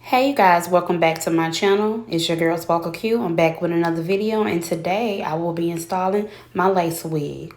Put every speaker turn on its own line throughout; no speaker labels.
Hey you guys, welcome back to my channel. It's your girl Sparkle Q. I'm back with another video, and today I will be installing my lace wig.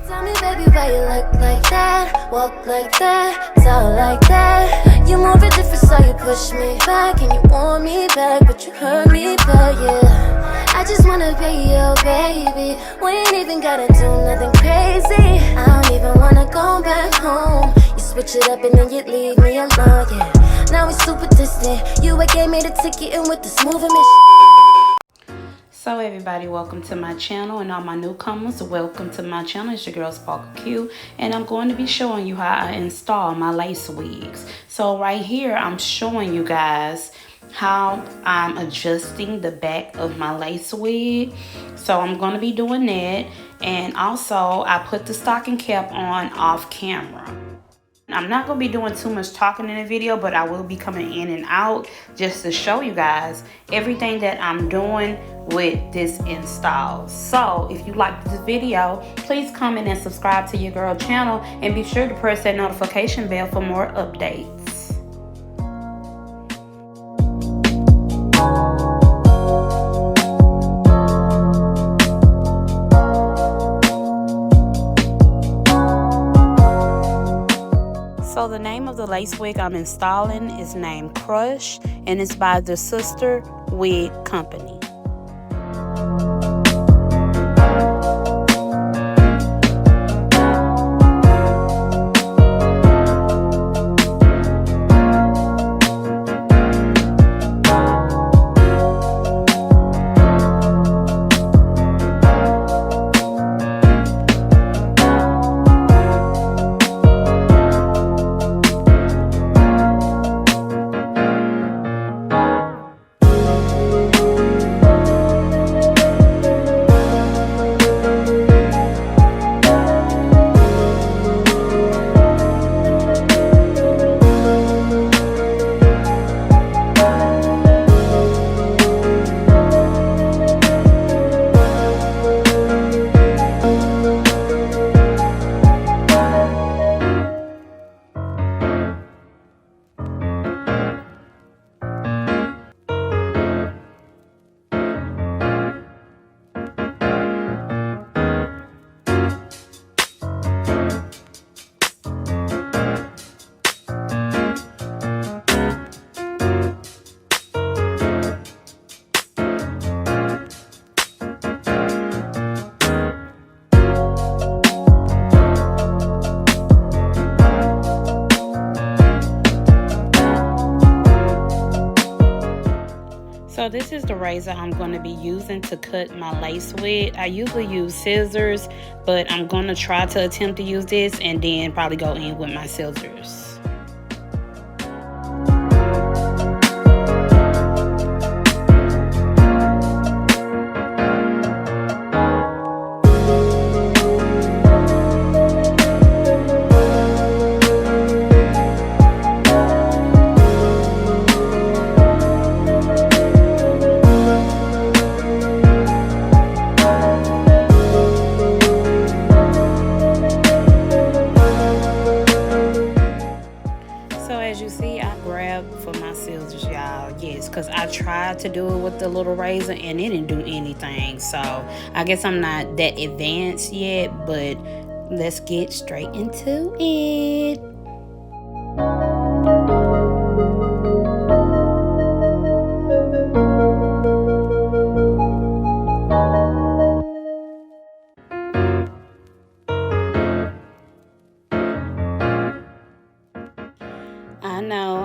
Tell me, baby, why you look like that, walk like that, talk like that. You move it different, so you push me back, and you want me back, but you hurt me back, yeah. I just wanna be your baby. We ain't even gotta do nothing crazy. I don't even wanna go back home. You switch it up and then you leave me alone, yeah. Now we super distant. You gave me the ticket, and with this moving
So everybody, welcome to my channel, and all my newcomers, welcome to my channel. It's your girl Sparkle Q, and I'm going to be showing you how I install my lace wigs. So right here, I'm showing you guys how I'm adjusting the back of my lace wig. So I'm going to be doing that, and also I put the stocking cap on off camera. I'm not going to be doing too much talking in the video, but I will be coming in and out just to show you guys everything that I'm doing with this install. So if you like this video, please comment and subscribe to your girl channel, and be sure to press that notification bell for more updates. So the name of the lace wig I'm installing is named Crush, and it's by the Sister Wig Company. So this is the razor I'm going to be using to cut my lace with. I usually use scissors, but I'm going to try to attempt to use this and then probably go in with my scissors. Yes, because I tried to do it with the little razor and it didn't do anything. So I guess I'm not that advanced yet, but let's get straight into it.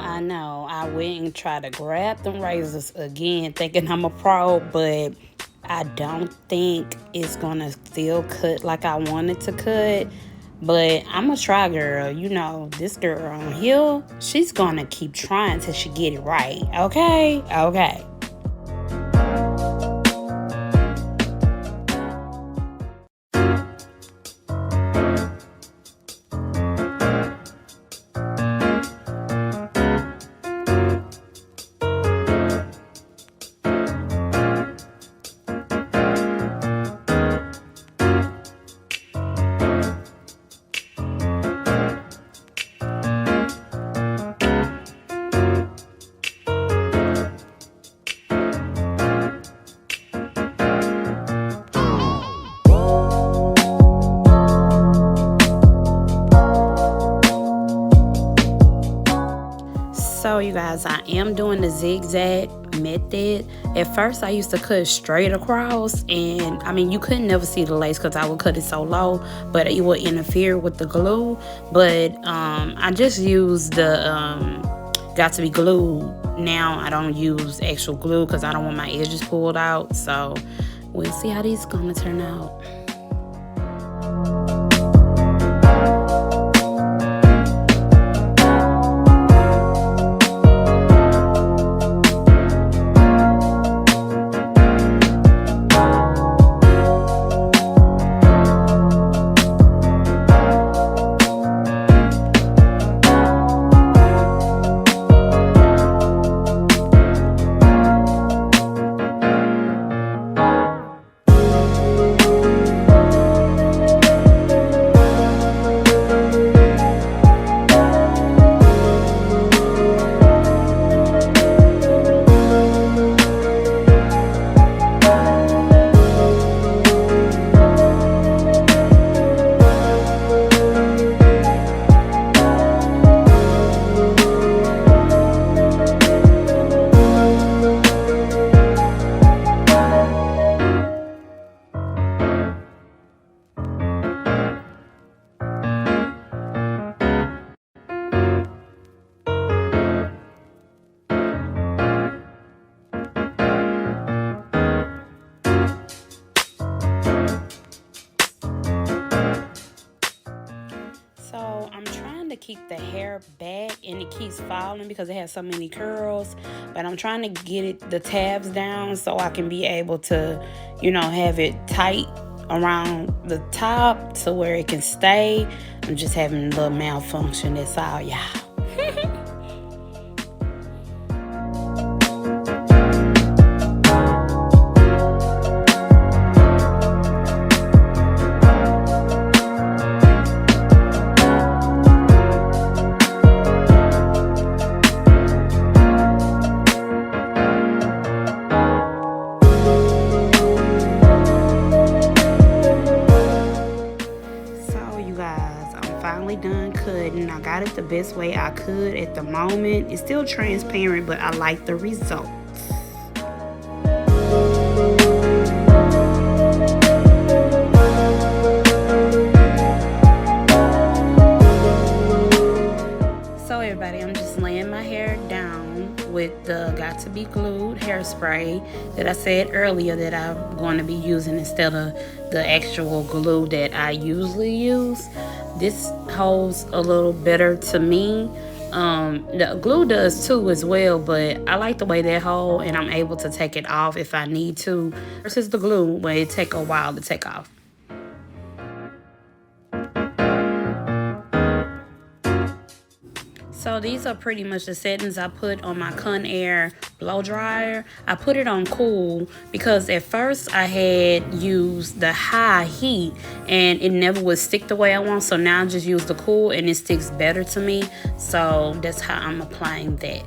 I know. I went and tried to grab them razors again, thinking I'm a pro, but I don't think it's gonna still cut like I wanted to cut. But I'm a try girl. You know, this girl on here, she's gonna keep trying till she get it right. Okay? Okay. So you guys, I am doing the zigzag method. At first I used to cut straight across, and I mean you couldn't never see the lace because I would cut it so low, but it would interfere with the glue. But I just use the got to be glued. Now I don't use actual glue because I don't want my edges pulled out. So we'll see how these gonna turn out. So I'm trying to keep the hair back, and it keeps falling because it has so many curls, but I'm trying to get it the tabs down so I can be able to, you know, have it tight around the top to where it can stay. I'm just having a little malfunction, that's all, y'all. Done cutting. I got it the best way I could at the moment. It's still transparent, but I like the results. So everybody, I'm just laying my hair down with the Got to Be Glued hairspray that I said earlier that I'm going to be using instead of the actual glue that I usually use. This holds a little better to me. The glue does too as well, but I like the way that hold, and I'm able to take it off if I need to versus the glue where it take a while to take off. So these are pretty much the settings I put on my Conair blow dryer. I put it on cool because at first I had used the high heat and it never would stick the way I want. So now I just use the cool and it sticks better to me. So that's how I'm applying that.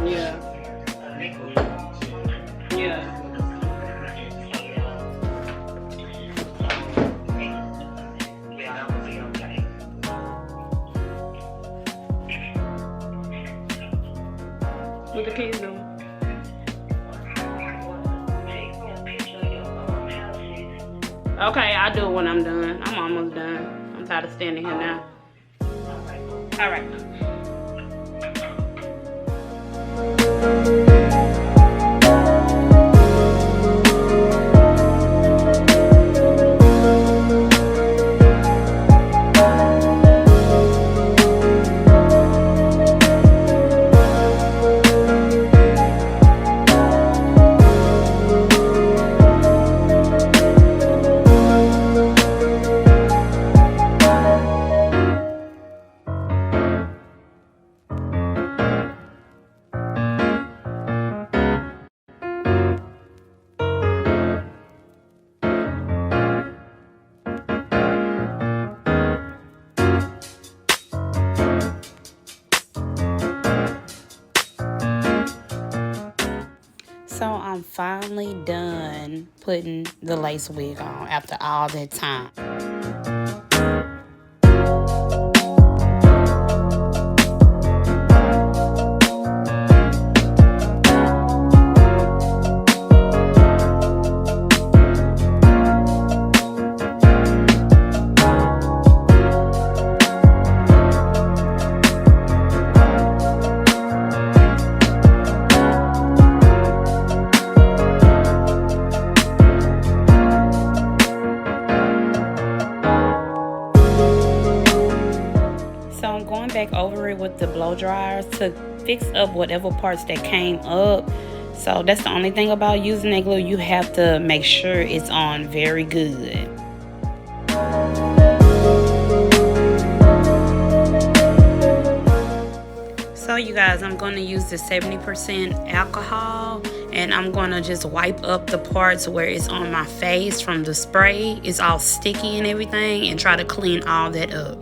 Yeah. Yeah. What the kids doing? Okay, I'll do it when I'm done. I'm almost done. I'm tired of standing here now. All right. So I'm finally done putting the lace wig on after all that time. So I'm going back over it with the blow dryers to fix up whatever parts that came up. So that's the only thing about using that glue. You have to make sure it's on very good. So you guys, I'm going to use the 70% alcohol, and I'm going to just wipe up the parts where it's on my face from the spray. It's all sticky and everything, and try to clean all that up.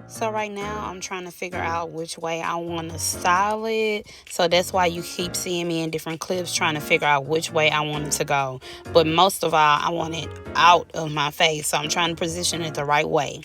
So right now I'm trying to figure out which way I want to style it. So that's why you keep seeing me in different clips trying to figure out which way I want it to go. But most of all, I want it out of my face. So I'm trying to position it the right way.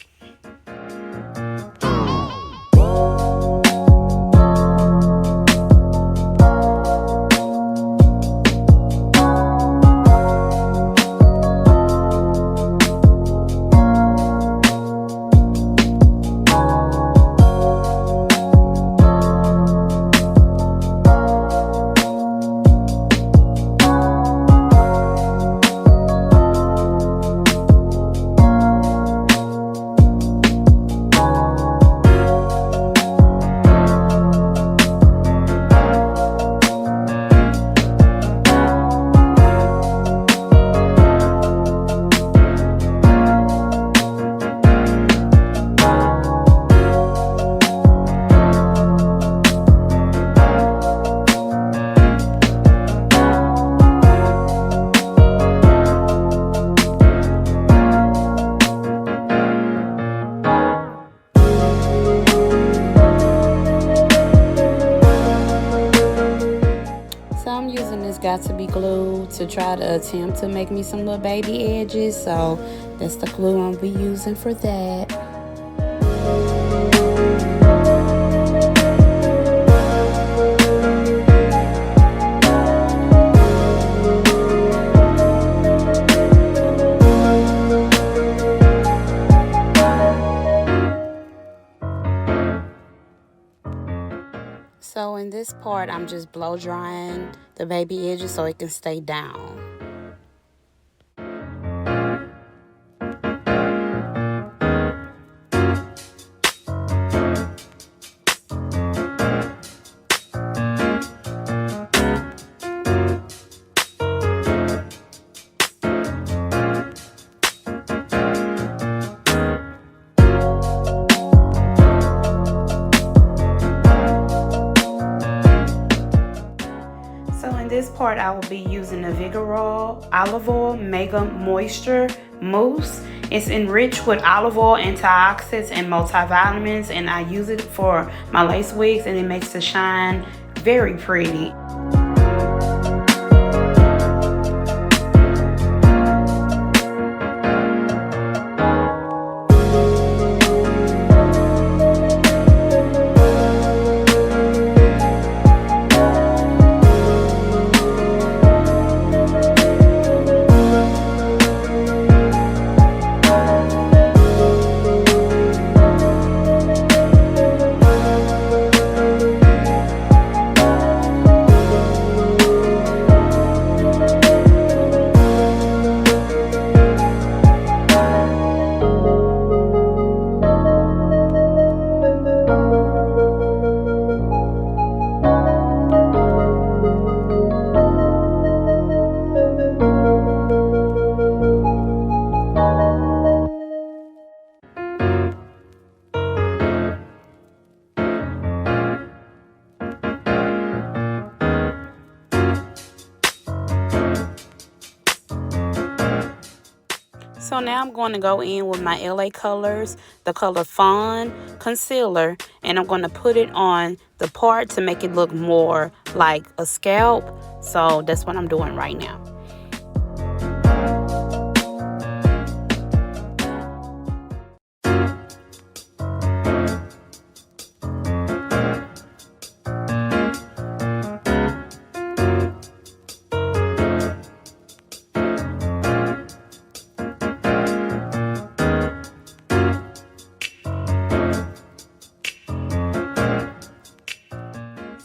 Got to be glue to try to attempt to make me some little baby edges. So that's the glue I'll be using for that. So in this part, I'm just blow drying the baby edges so it can stay down. part, I will be using the Vigorol Olive Oil Mega Moisture Mousse. It's enriched with olive oil, antioxidants, and multivitamins, and I use it for my lace wigs, and it makes the shine very pretty. So now I'm going to go in with my LA Colors, the color Fawn Concealer, and I'm going to put it on the part to make it look more like a scalp. So that's what I'm doing right now.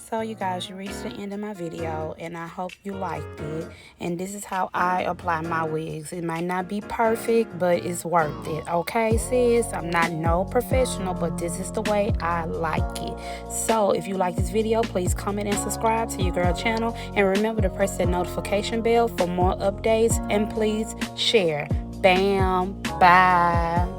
So you guys, you reached the end of my video, and I hope you liked it. And this is how I apply my wigs. It might not be perfect, but it's worth it. Okay, sis? I'm not no professional, but this is the way I like it. So if you like this video, please comment and subscribe to your girl channel. And remember to press that notification bell for more updates. And please share. Bam. Bye.